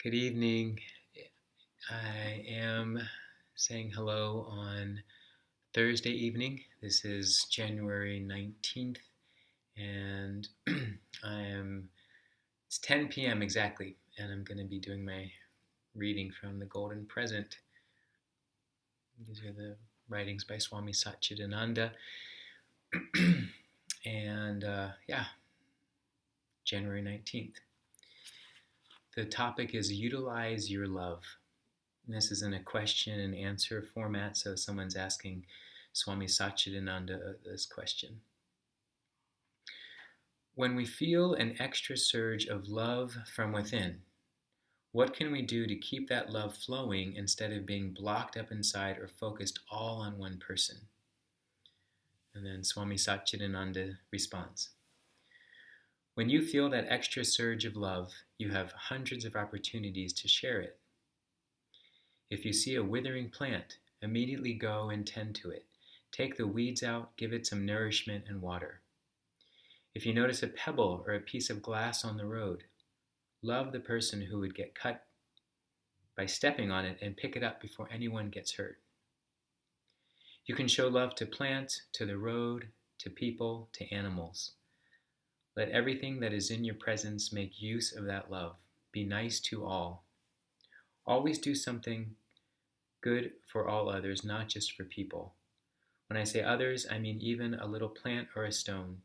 Good evening. I am saying hello on Thursday evening. This is January 19th, and it's 10 p.m. exactly, and I'm going to be doing my reading from The Golden Present. These are the writings by Swami Satchidananda. And January 19th. The topic is Utilize Your Love. And this is in a question and answer format, so someone's asking Swami Satchidananda this question. When we feel an extra surge of love from within, what can we do to keep that love flowing instead of being blocked up inside or focused all on one person? And then Swami Satchidananda responds. When you feel that extra surge of love, you have hundreds of opportunities to share it. If you see a withering plant, immediately go and tend to it. Take the weeds out, give it some nourishment and water. If you notice a pebble or a piece of glass on the road, love the person who would get cut by stepping on it and pick it up before anyone gets hurt. You can show love to plants, to the road, to people, to animals. Let everything that is in your presence make use of that love. Be nice to all. Always do something good for all others, not just for people. When I say others, I mean even a little plant or a stone.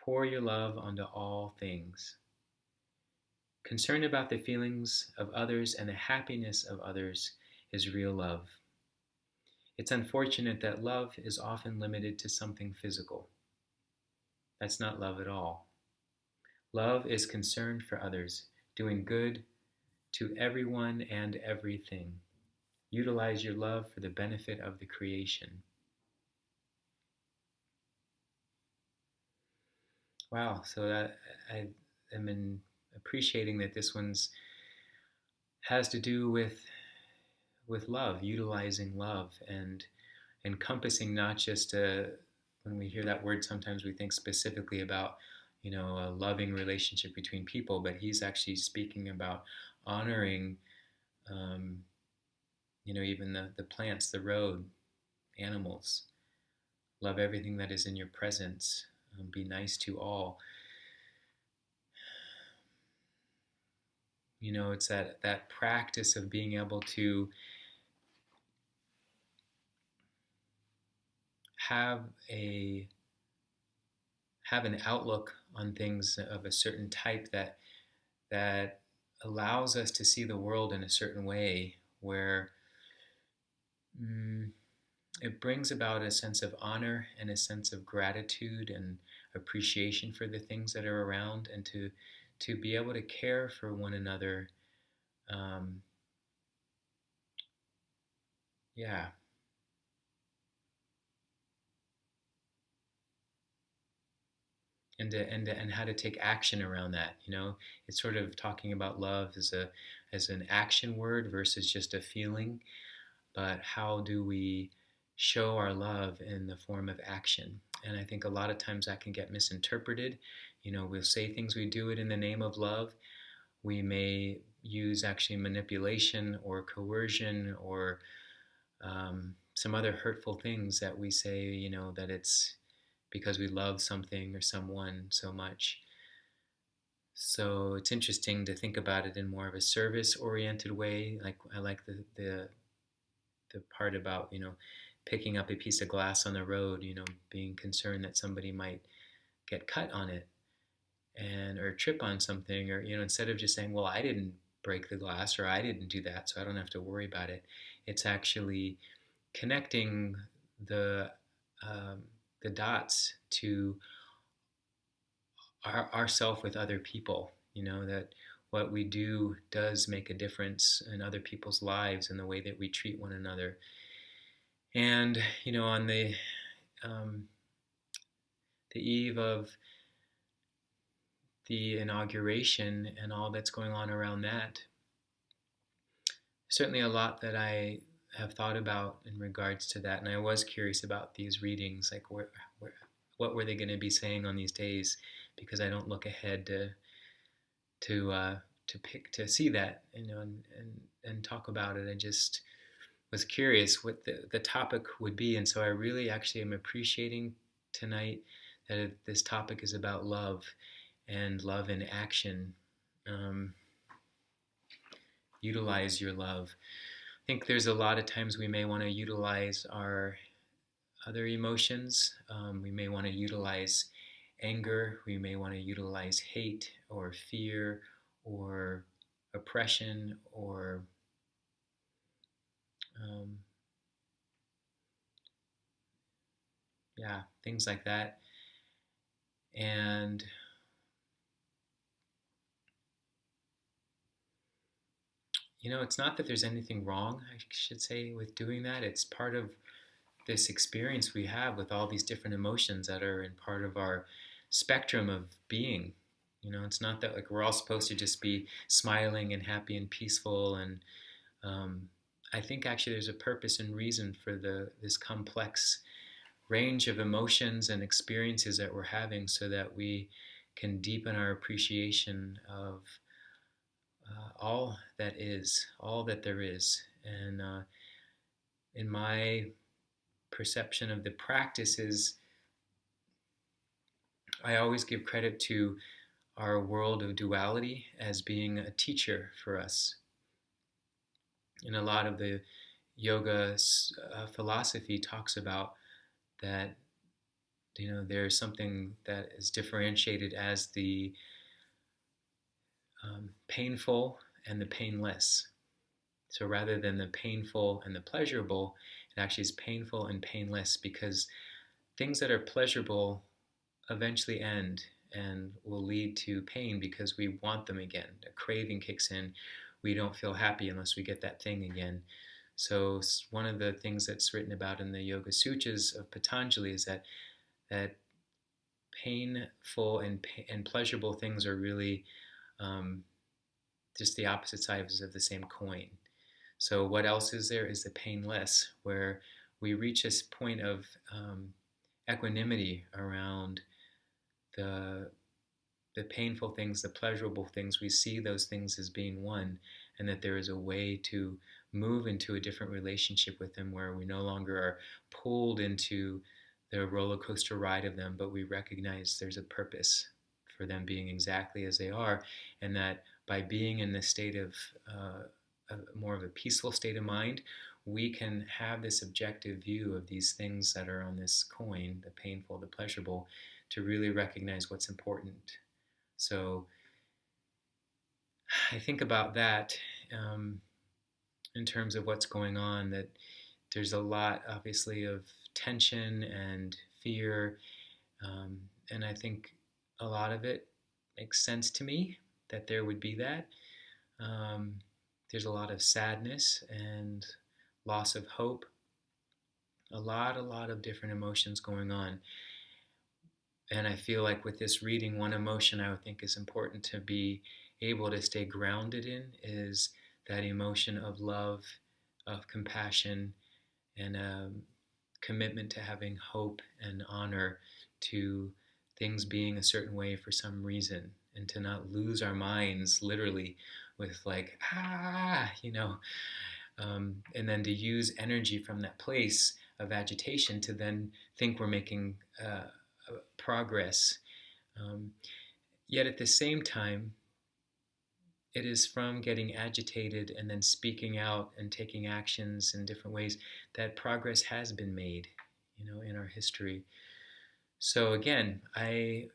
Pour your love onto all things. Concern about the feelings of others and the happiness of others is real love. It's unfortunate that love is often limited to something physical. That's not love at all. Love is concern for others, doing good to everyone and everything. Utilize your love for the benefit of the creation. Wow, so that I have been appreciating that this one's has to do with love, utilizing love, and encompassing not just when we hear that word, sometimes we think specifically about a loving relationship between people, but he's actually speaking about honoring even the plants, the road, animals. Love everything that is in your presence. Be nice to all. It's that practice of being able to have an outlook on things of a certain type that allows us to see the world in a certain way, where it brings about a sense of honor and a sense of gratitude and appreciation for the things that are around, and to be able to care for one another. Yeah. And how to take action around that. It's sort of talking about love as an action word versus just a feeling. But how do we show our love in the form of action? And I think a lot of times that can get misinterpreted. We'll say things, we do it in the name of love. We may use actually manipulation or coercion or some other hurtful things that we say, that it's because we love something or someone so much. So it's interesting to think about it in more of a service-oriented way. Like I like the part about picking up a piece of glass on the road, being concerned that somebody might get cut on it or trip on something, or instead of just saying, well, I didn't break the glass or I didn't do that, so I don't have to worry about it. It's actually connecting the dots to ourself with other people, that what we do does make a difference in other people's lives and the way that we treat one another. And on the eve of the inauguration and all that's going on around that, certainly a lot that I have thought about in regards to that, and I was curious about these readings, like what were they going to be saying on these days, because I don't look ahead to to see that, and talk about it. I just was curious what the topic would be, and so I really actually am appreciating tonight that this topic is about love and love in action. Um, Utilize your love. I think there's a lot of times we may want to utilize our other emotions. We may want to utilize anger. We may want to utilize hate or fear or oppression or um, things like that. And it's not that there's anything wrong, I should say, with doing that. It's part of this experience we have with all these different emotions that are in part of our spectrum of being. It's not that like we're all supposed to just be smiling and happy and peaceful. And I think actually there's a purpose and reason for this complex range of emotions and experiences that we're having, so that we can deepen our appreciation of all that there is. And in my perception of the practices, I always give credit to our world of duality as being a teacher for us. And a lot of the yoga philosophy talks about that, there's something that is differentiated as the painful and the painless. So rather than the painful and the pleasurable, it actually is painful and painless, because things that are pleasurable eventually end and will lead to pain because we want them again. A craving kicks in. We don't feel happy unless we get that thing again. So one of the things that's written about in the Yoga Sutras of Patanjali is that painful and pleasurable things are really just the opposite sides of the same coin. So what else is there is the painless, where we reach this point of equanimity around the painful things, the pleasurable things. We see those things as being one, and that there is a way to move into a different relationship with them, where we no longer are pulled into the roller coaster ride of them, but we recognize there's a purpose for them being exactly as they are, and that by being in this state of more of a peaceful state of mind, we can have this objective view of these things that are on this coin, the painful, the pleasurable, to really recognize what's important. So I think about that in terms of what's going on, that there's a lot, obviously, of tension and fear, and I think a lot of it makes sense to me that there would be that. There's a lot of sadness and loss of hope, a lot of different emotions going on. And I feel like with this reading, one emotion I would think is important to be able to stay grounded in is that emotion of love, of compassion, and a commitment to having hope and honor to things being a certain way for some reason, and to not lose our minds literally with like, and then to use energy from that place of agitation to then think we're making progress. Yet at the same time, it is from getting agitated and then speaking out and taking actions in different ways that progress has been made, in our history. So again, I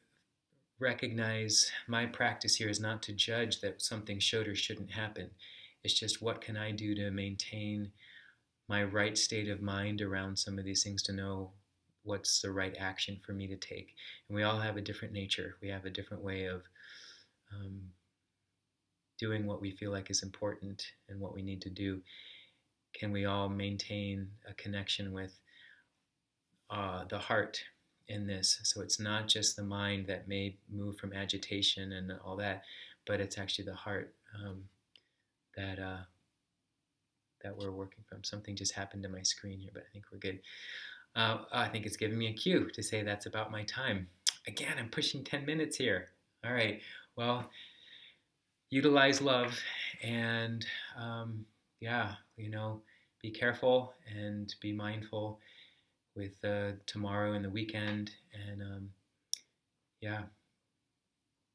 recognize my practice here is not to judge that something should or shouldn't happen. It's just, what can I do to maintain my right state of mind around some of these things, to know what's the right action for me to take. And we all have a different nature. We have a different way of doing what we feel like is important and what we need to do. Can we all maintain a connection with the heart in this? So it's not just the mind that may move from agitation and all that, but it's actually the heart that we're working from. Something just happened to my screen here, but I think we're good. I think it's giving me a cue to say that's about my time. Again, I'm pushing 10 minutes here. All right. Well, utilize love and yeah, be careful and be mindful with tomorrow and the weekend, and yeah,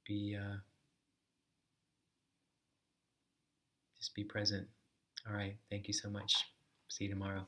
be just be present. All right, thank you so much. See you tomorrow.